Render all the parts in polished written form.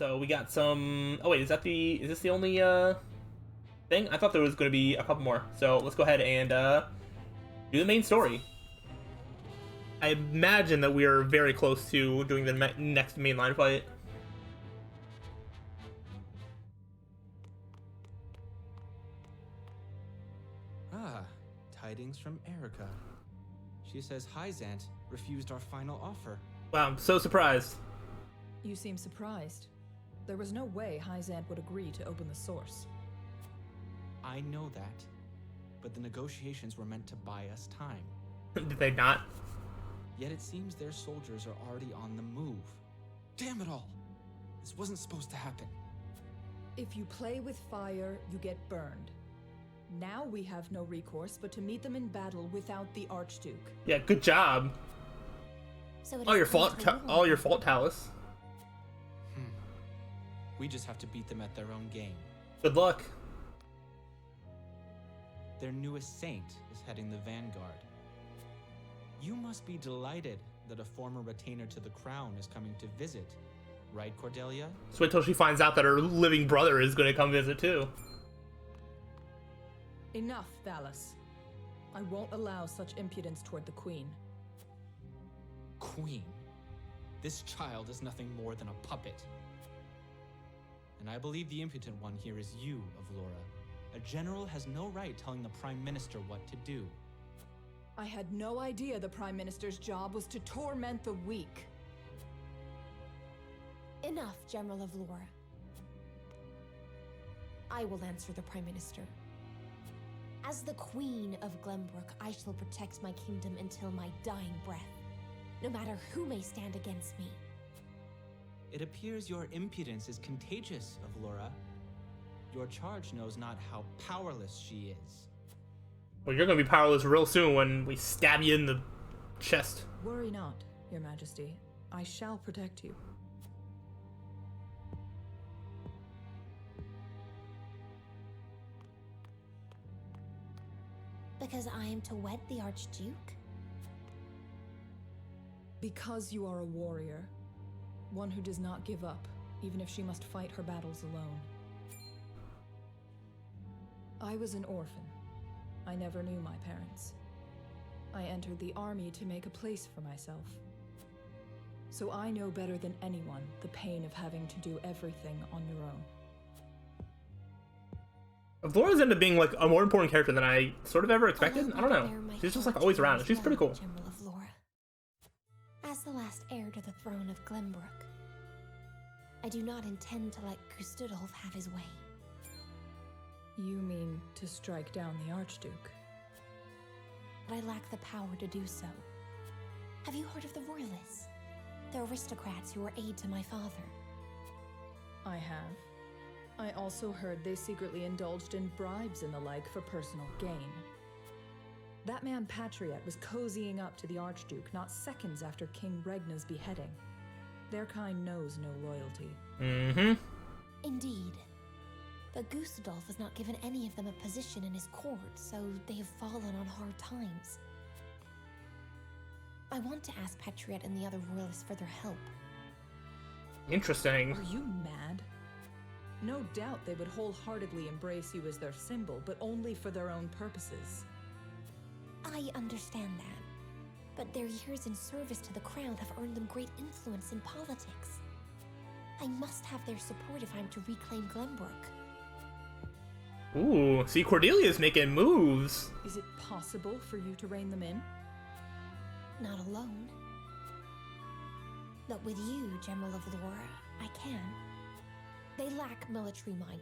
So we got some. Oh wait, is this the only thing? I thought there was going to be a couple more. So let's go ahead and do the main story. I imagine that we are very close to doing the next mainline fight. Ah, tidings from Erica. She says Hyzant refused our final offer. Wow, I'm so surprised. You seem surprised. There was no way Hyzant would agree to open the source. I know that, but the negotiations were meant to buy us time. Did they not? Yet it seems their soldiers are already on the move. Damn it all! This wasn't supposed to happen. If you play with fire, you get burned. Now we have no recourse but to meet them in battle without the Archduke. Yeah, good job. So All your fault, Talus. We just have to beat them at their own game. Good luck. Their newest saint is heading the vanguard. You must be delighted that a former retainer to the crown is coming to visit, right, Cordelia? So wait till she finds out that her living brother is going to come visit too. Enough, Thalus. I won't allow such impudence toward the Queen. Queen? This child is nothing more than a puppet. And I believe the impotent one here is you, Avlora. A general has no right telling the Prime Minister what to do. I had no idea the Prime Minister's job was to torment the weak. Enough, General Avlora. I will answer the Prime Minister. As the Queen of Glenbrook, I shall protect my kingdom until my dying breath, no matter who may stand against me. It appears your impudence is contagious, Avlora. Your charge knows not how powerless she is. Well, you're going to be powerless real soon when we stab you in the chest. Worry not, Your Majesty. I shall protect you. Because I am to wed the Archduke? Because you are a warrior. One who does not give up, even if she must fight her battles alone. I was an orphan. I never knew my parents. I entered the army to make a place for myself. So I know better than anyone the pain of having to do everything on your own. Avlora's ended up being like a more important character than I sort of ever expected. I don't know. She's just like always around. She's pretty cool. General Avlora. As the last heir to the throne of Glenbrook, I do not intend to let Gustudolf have his way. You mean to strike down the Archduke? But I lack the power to do so. Have you heard of the Royalists? The aristocrats who were aid to my father. I have. I also heard they secretly indulged in bribes and the like for personal gain. That man Patriot was cozying up to the Archduke not seconds after King Regna's beheading. Their kind knows no loyalty. Mm-hmm. Indeed. But Gustudolf has not given any of them a position in his court, so they have fallen on hard times. I want to ask Patriot and the other royalists for their help. Interesting. Are you mad? No doubt they would wholeheartedly embrace you as their symbol, but only for their own purposes. I understand that. But their years in service to the crown have earned them great influence in politics. I must have their support if I'm to reclaim Glenbrook. Ooh, see, Cordelia's making moves. Is it possible for you to rein them in? Not alone. But with you, General Avlora, I can. They lack military might.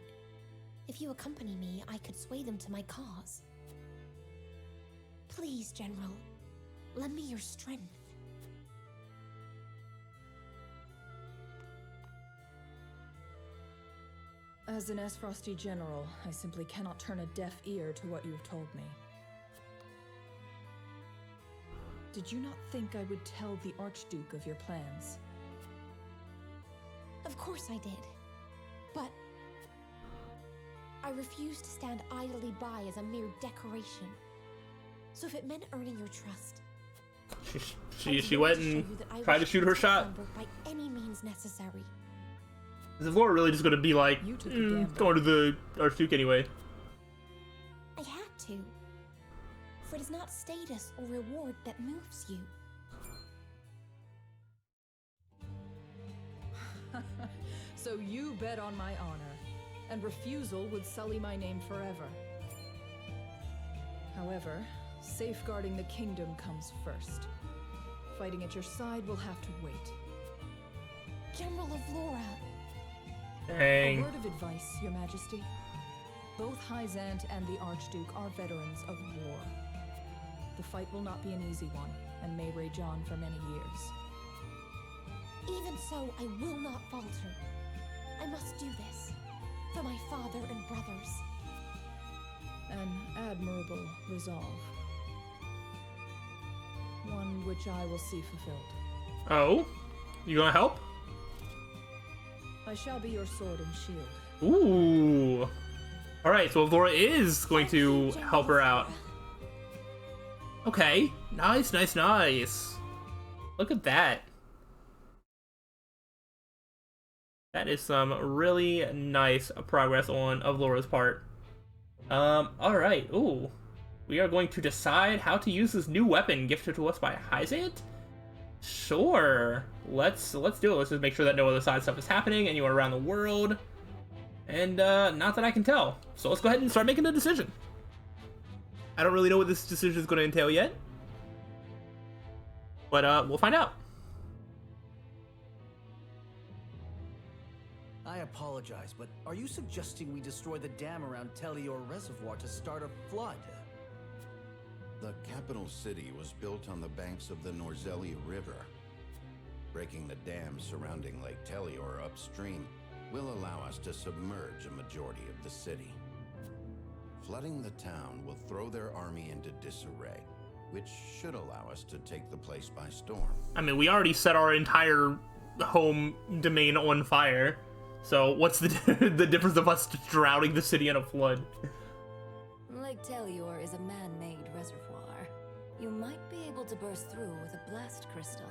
If you accompany me, I could sway them to my cause. Please, General, lend me your strength. As an Esfrosty general, I simply cannot turn a deaf ear to what you've told me. Did you not think I would tell the Archduke of your plans? Of course I did. But I refuse to stand idly by as a mere decoration. So if it meant earning your trust, She went and tried to shoot her shot. By any means necessary. Is Avlora really just gonna be like, You took a gamble. going to the Archduke anyway? I had to. For it is not status or reward that moves you. So you bet on my honor, and refusal would sully my name forever. However, safeguarding the kingdom comes first. Fighting at your side will have to wait. General Avlora. A Dang. word of advice, Your Majesty. Both Hyzant and the Archduke are veterans of war. The fight will not be an easy one, and may rage on for many years. Even so, I will not falter. I must do this. For my father and brothers. An admirable resolve. One which I will see fulfilled. Oh? You gonna help? I shall be your sword and shield. Ooh. Alright, so Avlora is going to help her out. Okay. Nice, nice, nice. Look at that. That is some really nice progress on Avlora's part. Alright. Ooh. We are going to decide how to use this new weapon gifted to us by Hyzant? Sure. Let's do it. Let's just make sure that no other side stuff is happening anywhere around the world. And, not that I can tell. So let's go ahead and start making the decision. I don't really know what this decision is going to entail yet. But, we'll find out. I apologize, but are you suggesting we destroy the dam around Telior Reservoir to start a flood? The capital city was built on the banks of the Norzelli River. Breaking the dam surrounding Lake Telior upstream will allow us to submerge a majority of the city. Flooding the town will throw their army into disarray, which should allow us to take the place by storm. I mean, we already set our entire home domain on fire. So what's the the difference of us drowning the city in a flood? Lake Telior is a man-made reservoir. You might be able to burst through with a blast crystal.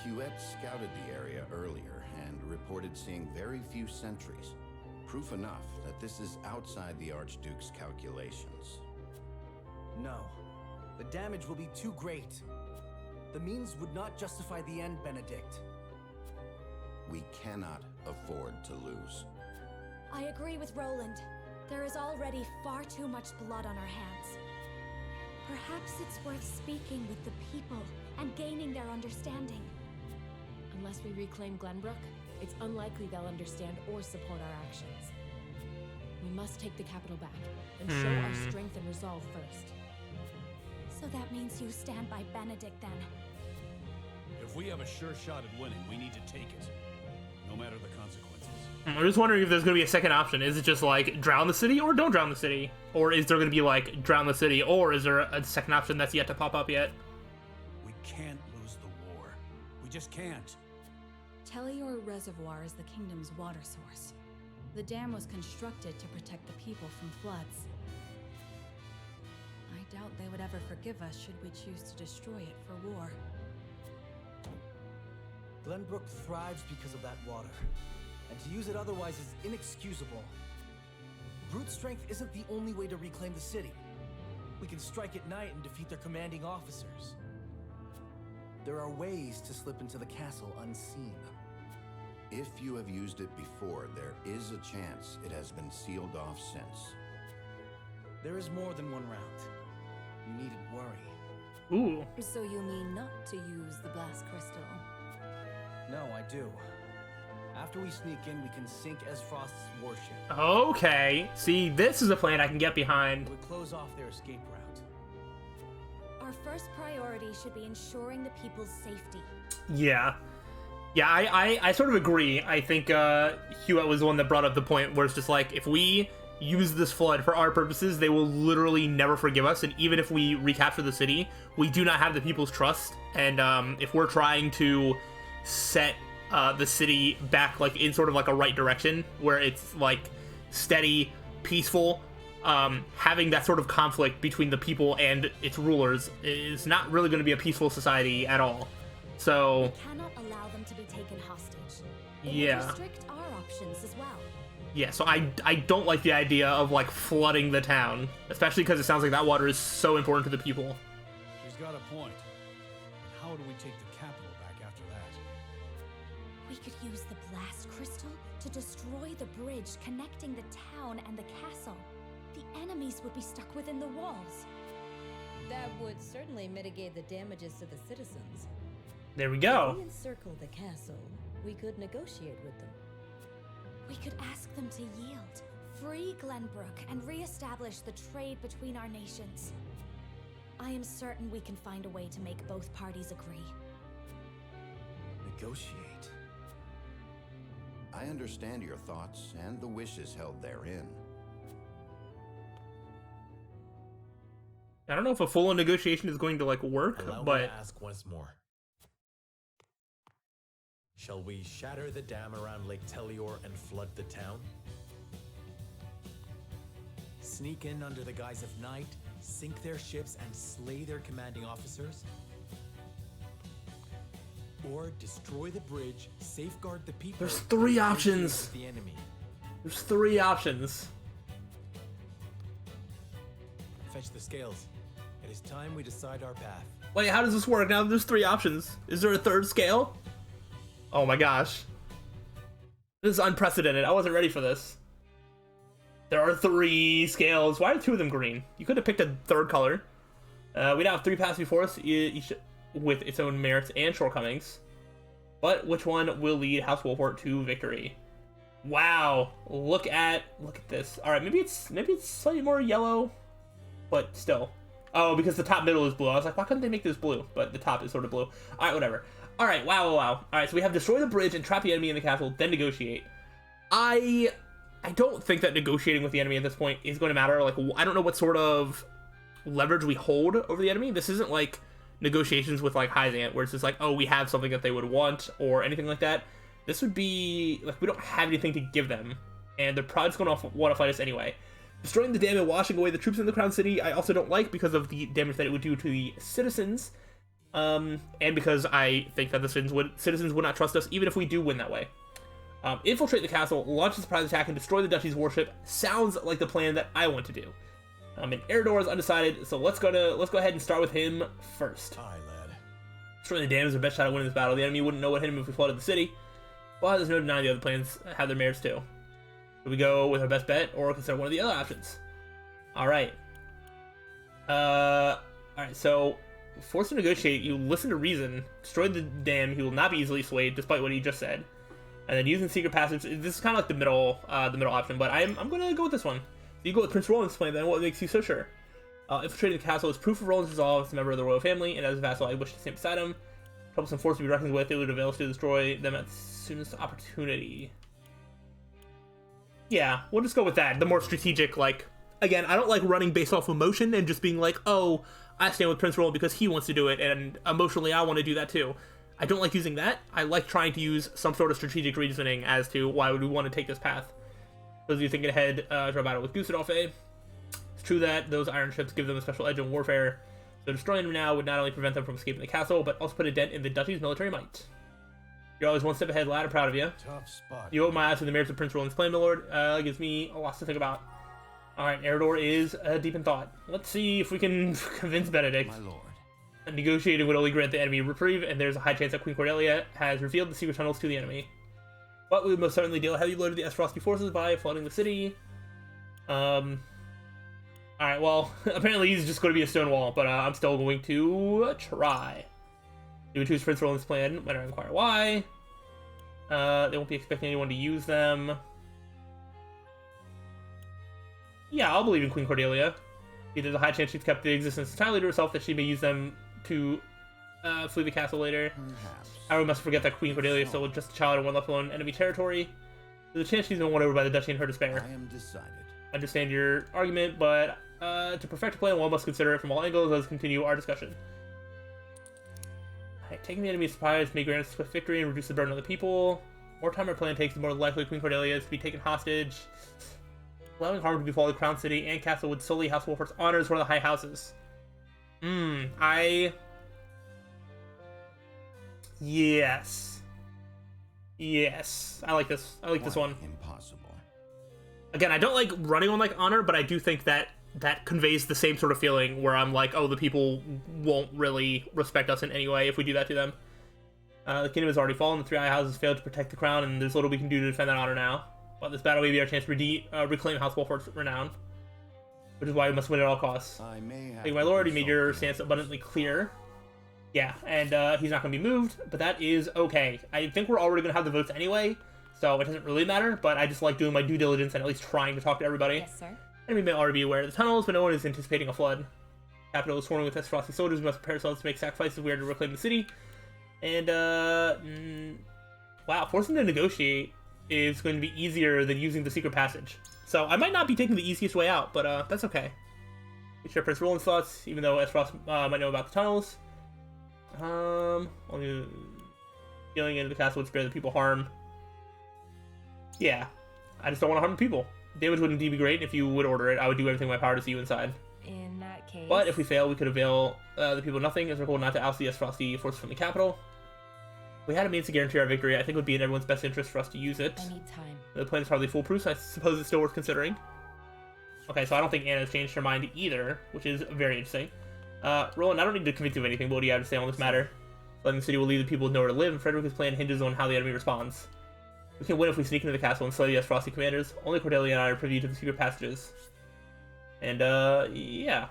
Huette scouted the area earlier and reported seeing very few sentries. Proof enough that this is outside the Archduke's calculations. No. The damage will be too great. The means would not justify the end, Benedict. We cannot afford to lose. I agree with Roland. There is already far too much blood on our hands. Perhaps it's worth speaking with the people and gaining their understanding. Unless we reclaim Glenbrook, it's unlikely they'll understand or support our actions. We must take the capital back and show our strength and resolve first. So that means you stand by Benedict then. If we have a sure shot at winning, we need to take it, no matter the consequences. I'm just wondering if there's going to be a second option. Is it just like drown the city or don't drown the city? Or is there going to be like drown the city, or is there a second option that's yet to pop up yet? We can't lose the war. We just can't. Telior Reservoir is the kingdom's water source. The dam was constructed to protect the people from floods. I doubt they would ever forgive us should we choose to destroy it for war. Glenbrook thrives because of that water, and to use it otherwise is inexcusable. Brute strength isn't the only way to reclaim the city. We can strike at night and defeat their commanding officers. There are ways to slip into the castle unseen. If you have used it before, there is a chance it has been sealed off since. There is more than one route. You needn't worry. Ooh. So you mean not to use the blast crystal? No, I do. After we sneak in, we can sink Esfrost's warship. Okay. See, this is a plan I can get behind. It would close off their escape route. Our first priority should be ensuring the people's safety. Yeah. Yeah, I sort of agree. I think Huette was the one that brought up the point where it's just like, if we use this flood for our purposes, they will literally never forgive us, and even if we recapture the city, we do not have the people's trust, and if we're trying to set the city back like in sort of like a right direction, where it's like steady, peaceful, having that sort of conflict between the people and its rulers is not really going to be a peaceful society at all. So We cannot allow them to be taken hostage. In Yeah. the district, our options as well. Yeah, so I don't like the idea of, like, flooding the town. Especially because it sounds like that water is so important to the people. She's got a point. But how do we take the capital back after that? We could use the blast crystal to destroy the bridge connecting the town and the castle. The enemies would be stuck within the walls. That would certainly mitigate the damages to the citizens. There we If go. we encircle the castle, we could negotiate with them. We could ask them to yield, free Glenbrook, and re-establish the trade between our nations. I am certain we can find a way to make both parties agree. Negotiate. I understand your thoughts and the wishes held therein. I don't know if a full-on negotiation is going to, like, work, Allow me but... to ask once more. Shall we shatter the dam around Lake Telior and flood the town? Sneak in under the guise of night, sink their ships, and slay their commanding officers? Or destroy the bridge, safeguard the people. There's three and options. negotiate with the enemy. There's three options. Fetch the scales. It is time we decide our path. Wait, how does this work? Now there's three options. Is there a third scale? Oh my gosh. This is unprecedented. I wasn't ready for this. There are three scales. Why are two of them green? You could have picked a third color. We now have three paths before us, each with its own merits and shortcomings. But which one will lead House Wolfort to victory? Wow. Look at this. Alright, maybe it's slightly more yellow, but still. Oh, because the top middle is blue. I was like, why couldn't they make this blue? But the top is sort of blue. Alright, whatever. Alright, wow. Alright, so we have destroy the bridge and trap the enemy in the castle, then negotiate. I don't think that negotiating with the enemy at this point is going to matter. Like, I don't know what sort of leverage we hold over the enemy. This isn't like negotiations with, like, Hyzant, where it's just like, oh, we have something that they would want, or anything like that. This would be, like, we don't have anything to give them, and they're probably just going to want to fight us anyway. Destroying the dam and washing away the troops in the Crown City, I also don't like because of the damage that it would do to the citizens. And because I think that the citizens would not trust us, even if we do win that way. Infiltrate the castle, launch a surprise attack, and destroy the duchy's warship sounds like the plan that I want to do. And Eredor is undecided, so let's go ahead and start with him first. Aye, lad. Destroying the dam is our best shot at winning this battle. The enemy wouldn't know what hit him if we flooded the city. But there's no denying the other plans have their merits too. Do we go with our best bet, or consider one of the other options? Alright. Alright, so forced to negotiate, you listen to reason, destroy the dam, he will not be easily swayed, despite what he just said. And then using secret passage, this is kind of like the middle option, but I'm gonna go with this one. So you go with Prince Roland's plan, then what makes you so sure? Infiltrating the castle is proof of Roland's resolve as a member of the royal family, and as a vassal I wish to stand beside him. Troublesome force to be reckoned with, it would avail us to destroy them at soonest opportunity. Yeah, we'll just go with that, the more strategic, like, again, I don't like running based off emotion and just being like, oh, I stand with Prince Roland because he wants to do it, and emotionally I want to do that too. I don't like using that. I like trying to use some sort of strategic reasoning as to why would we want to take this path. Those of you thinking ahead to a battle with Gustadolfe, it's true that those iron ships give them a special edge in warfare, so destroying them now would not only prevent them from escaping the castle, but also put a dent in the duchy's military might. You're always one step ahead, lad. I'm proud of you. Tough spot. You open my eyes to the merits of Prince Roland's plan, my lord. Gives me a lot to think about. Alright, Eredor is deep in thought. Let's see if we can convince Benedict. My lord. Negotiating would only grant the enemy reprieve, and there's a high chance that Queen Cordelia has revealed the secret tunnels to the enemy. But we would most certainly deal a heavy blow to the Esferoski forces by flooding the city. Alright, well, apparently he's just going to be a stone wall, but I'm still going to try. They would choose Prince Roland's plan when I inquire why. They won't be expecting anyone to use them. Yeah, I'll believe in Queen Cordelia. There's a high chance she's kept the existence entirely to herself, that she may use them to flee the castle later. Perhaps. However, we must forget that Queen Cordelia is still just a child in one left alone enemy territory. There's a chance she's been won over by the duchy in her despair. I am decided. I understand your argument, but to perfect a plan, one must consider it from all angles. Let's continue our discussion. Alright, taking the enemy's supplies may grant us swift victory and reduce the burden on the people. More time our plan takes, the more likely Queen Cordelia is to be taken hostage. Allowing harm to befall the Crown City and Castle would solely House Wolfort's honor as one of the high houses. Yes. Yes, I like this. I like this one. Impossible. Again, I don't like running on like honor, but I do think that that conveys the same sort of feeling where I'm like, oh, the people won't really respect us in any way if we do that to them. The kingdom has already fallen. The three Eye Houses failed to protect the crown, and there's little we can do to defend that honor now. But this battle may be our chance to reclaim House Wolford's renown, which is why we must win at all costs. I may have Thank you, my lord. You made your stance abundantly clear. Yeah, and he's not going to be moved, but that is okay. I think we're already going to have the votes anyway, so it doesn't really matter, but I just like doing my due diligence and at least trying to talk to everybody. Yes, sir. Enemy may already be aware of the tunnels, but no one is anticipating a flood. Capital is swarming with Esfrosti soldiers. We must prepare ourselves to make sacrifices if we are to reclaim the city. And, wow, forcing them to negotiate is going to be easier than using the secret passage. So I might not be taking the easiest way out, but that's okay. We share Prince Roland's thoughts, even though Esfrost might know about the tunnels. Only going into the castle would spare the people harm. Yeah, I just don't want to harm the people. Damage would indeed be great if you would order it. I would do everything in my power to see you inside. In that case... But if we fail, we could avail the people nothing, as we're told not to oust the Esfrosti forces from the capital. If we had a means to guarantee our victory, I think it would be in everyone's best interest for us to use it. I need time. The plan is hardly foolproof, so I suppose it's still worth considering. Okay, so I don't think Anna's changed her mind either, which is very interesting. Roland, I don't need to convince you of anything, but what do you have to say on this matter? Flooding the city will leave the people with nowhere to live, and Frederick's plan hinges on how the enemy responds. We can win if we sneak into the castle and slay the Frosty commanders. Only Cordelia and I are privy to the secret passages. And, yeah,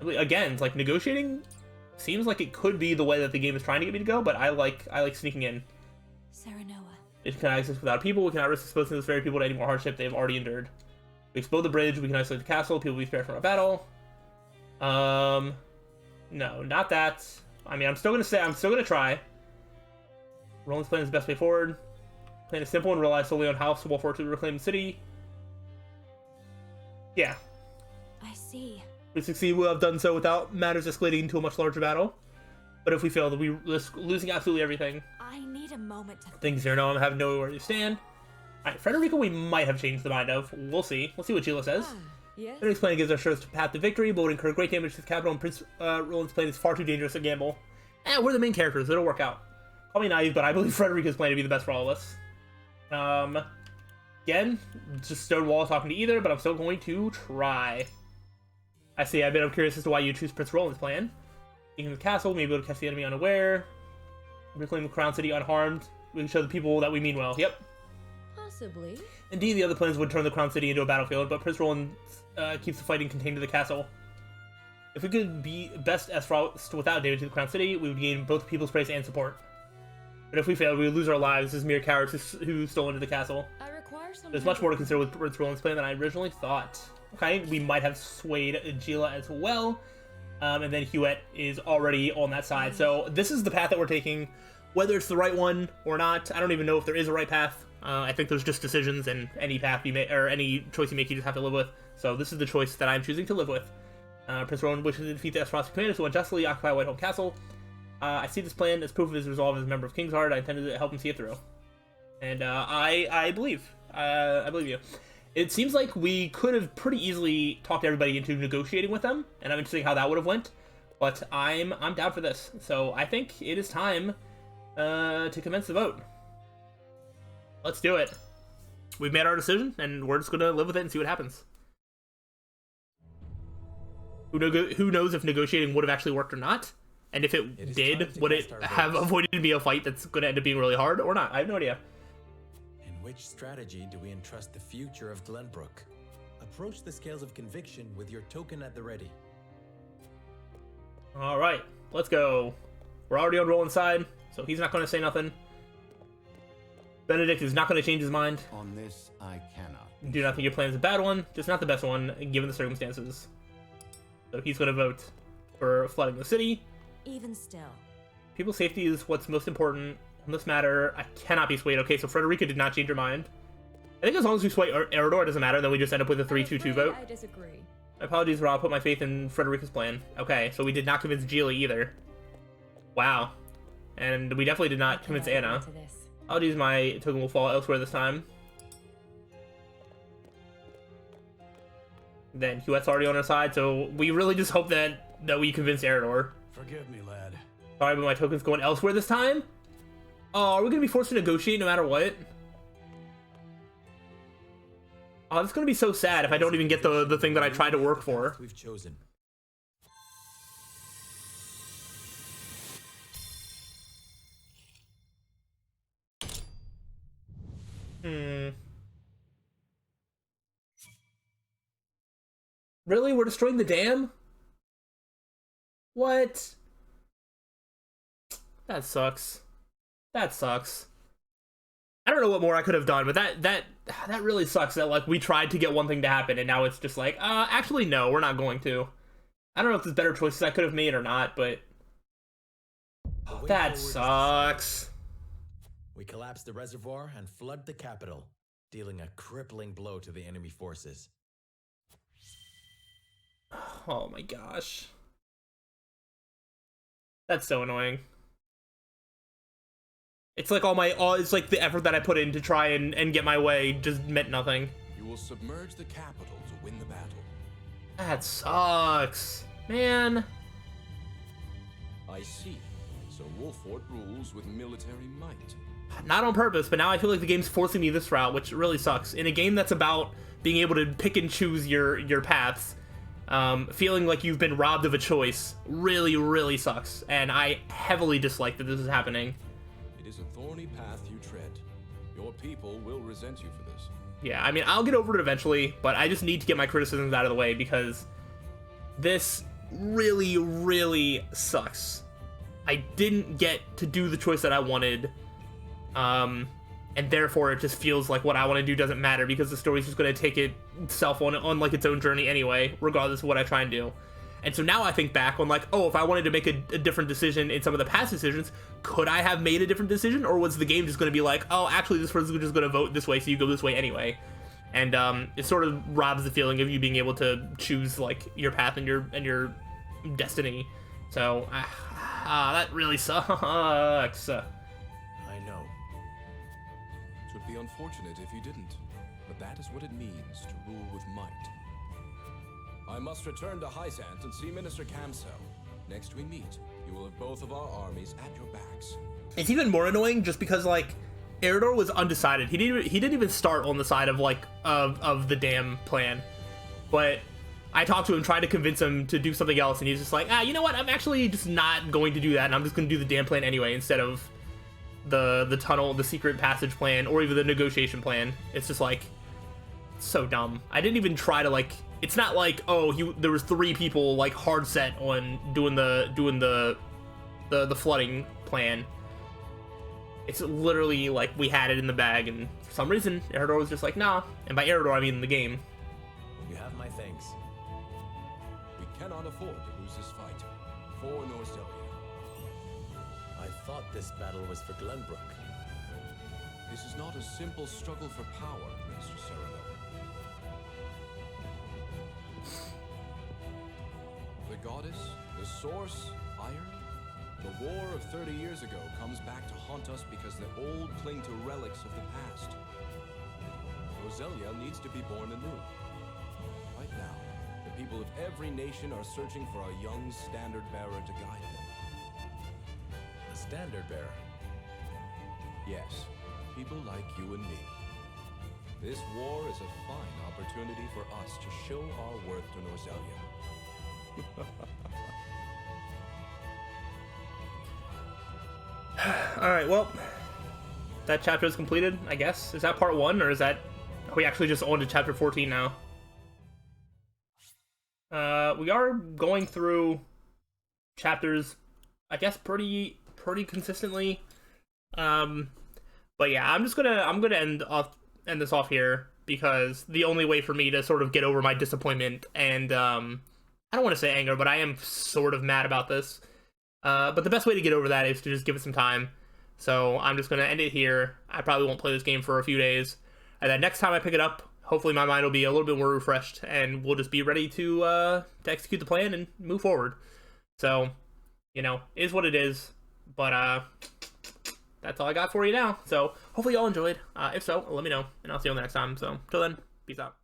again, it's like negotiating seems like it could be the way that the game is trying to get me to go, but I like sneaking in. Serenoa. It can access without people. We cannot risk exposing those very people to any more hardship they have already endured. If we explode the bridge, we can isolate the castle. People will be spared from a battle. No, not that. I mean, I'm still gonna try. Roland's plan is the best way forward. Plan is simple and relies solely on House Wolford to reclaim the city. Yeah. I see. If we succeed, we'll have done so without matters escalating into a much larger battle. But if we fail, then we risk losing absolutely everything. I need a moment to Things here now have nowhere to stand. Alright, Frederica we might have changed the mind of. We'll see. We'll see what Sheila says. Yes? Frederick's plan gives our surest path to victory, but would incur great damage to the capital, and Prince Roland's plan is far too dangerous a gamble. We're the main characters. It'll work out. Call me naive, but I believe Frederica's plan to be the best for all of us. Again, just stonewall talking to either, but I'm still going to try. I see. I'm curious as to why you choose Prince Roland's plan. Taking the castle, maybe able to catch the enemy unaware. Reclaim the Crown City unharmed. We can show the people that we mean well. Yep. Possibly. Indeed, the other plans would turn the Crown City into a battlefield, but Prince Roland keeps the fighting contained to the castle. If we could be best Esfrost without damage to the Crown City, we would gain both people's praise and support. But if we fail, we would lose our lives as mere cowards who stole into the castle. I require some... There's much more to consider with Prince Roland's plan than I originally thought. Okay, we might have swayed Gila as well. And then Huet is already on that side. So this is the path that we're taking. Whether it's the right one or not, I don't even know if there is a right path. I think there's just decisions, and any path you make, or any choice you make, you just have to live with. So this is the choice that I'm choosing to live with. Prince Roland wishes to defeat the Esfrosti commanders who unjustly occupy Whitehold Castle. I see this plan as proof of his resolve as a member of Kingsguard. I intended to help him see it through. And I believe. I believe you. It seems like we could have pretty easily talked everybody into negotiating with them, and I'm interested how that would have went. But I'm down for this. So I think it is time to commence the vote. Let's do it. We've made our decision, and we're just gonna live with it and see what happens. Who knows if negotiating would have actually worked or not? And if it did, would it have avoided me a fight that's gonna end up being really hard or not? I have no idea. In which strategy do we entrust the future of Glenbrook? Approach the scales of conviction with your token at the ready. Alright, let's go. We're already on Roland's side, so he's not gonna say nothing. Benedict is not going to change his mind. On this, I cannot. Do not think your plan is a bad one, just not the best one, given the circumstances. So he's going to vote for flooding the city. Even still. People's safety is what's most important in this matter. I cannot be swayed. Okay, so Frederica did not change her mind. I think as long as we sway Eridor, it doesn't matter, then we just end up with a 3-2-2 vote. I disagree. My apologies, Rob. Put my faith in Frederica's plan. Okay, so we did not convince Gila either. Wow. And we definitely did not convince Anna. I'll use my token will fall elsewhere this time. Then Huet's already on our side, so we really just hope that we convince Eridor. Forgive me, lad. Sorry, but my token's going elsewhere this time? Oh, are we gonna be forced to negotiate no matter what? Oh, it's gonna be so sad if I don't even get the thing that I tried to work for. We've chosen. Really? We're destroying the dam? What? That sucks. That sucks. I don't know what more I could have done, but that really sucks that, like, we tried to get one thing to happen and now it's just like, actually no, we're not going to. I don't know if there's better choices I could have made or not, but that sucks. We collapse the reservoir and flood the capital, dealing a crippling blow to the enemy forces. Oh my gosh. That's so annoying. It's like it's like the effort that I put in to try and get my way just meant nothing. You will submerge the capital to win the battle. That sucks. Man. I see. So Wolfort rules with military might. Not on purpose, but now I feel like the game's forcing me this route, which really sucks. In a game that's about being able to pick and choose your paths, feeling like you've been robbed of a choice really, really sucks. And I heavily dislike that this is happening. It is a thorny path you tread. Your people will resent you for this. Yeah, I mean, I'll get over it eventually, but I just need to get my criticisms out of the way because this really, really sucks. I didn't get to do the choice that I wanted, and therefore it just feels like what I want to do doesn't matter because the story's just going to take itself on like its own journey anyway, regardless of what I try and do. And so now I think back on like, oh, if I wanted to make a different decision in some of the past decisions, could I have made a different decision? Or was the game just going to be like, oh, actually this person's just going to vote this way, so you go this way anyway? And it sort of robs the feeling of you being able to choose like your path and your destiny. So that really sucks. I know. It would be unfortunate if you didn't, but that is what it means to rule with might. I must return to Hysant and see Minister Camso. Next we meet, you will have both of our armies at your backs. It's even more annoying just because like Eredor was undecided. He didn't even start on the side of like of the dam plan. But I talked to him, tried to convince him to do something else, and he's just like, you know what? I'm actually just not going to do that, and I'm just going to do the dam plan anyway instead of the tunnel, the secret passage plan, or even the negotiation plan. It's just like so dumb. I didn't even try to like. It's not like, oh, there was 3 people like hard set on doing the flooding plan. It's literally like we had it in the bag, and for some reason Eredor was just like, nah. And by Eredor I mean the game. You have my thanks. We cannot afford to lose this fight. For Norzelia. I thought this battle was for Glenbrook. This is not a simple struggle for power, Mr. Cyrano. The goddess, the source, iron? The war of 30 years ago comes back to haunt us because the old cling to relics of the past. Roselia needs to be born anew. Right now, the people of every nation are searching for a young standard bearer to guide them. A standard bearer? Yes, people like you and me. This war is a fine opportunity for us to show our worth to Norzelia. Alright, well, that chapter is completed, I guess. Is that part 1, or are we actually just on to chapter 14 now? We are going through chapters, I guess, pretty consistently. But yeah, I'm gonna end this off here because the only way for me to sort of get over my disappointment and I don't want to say anger, but I am sort of mad about this. But the best way to get over that is to just give it some time. So I'm just going to end it here. I probably won't play this game for a few days. And then next time I pick it up, hopefully my mind will be a little bit more refreshed and we'll just be ready to execute the plan and move forward. So, you know, is what it is. But that's all I got for you now. So hopefully y'all enjoyed. If so, let me know and I'll see you all next time. So till then, peace out.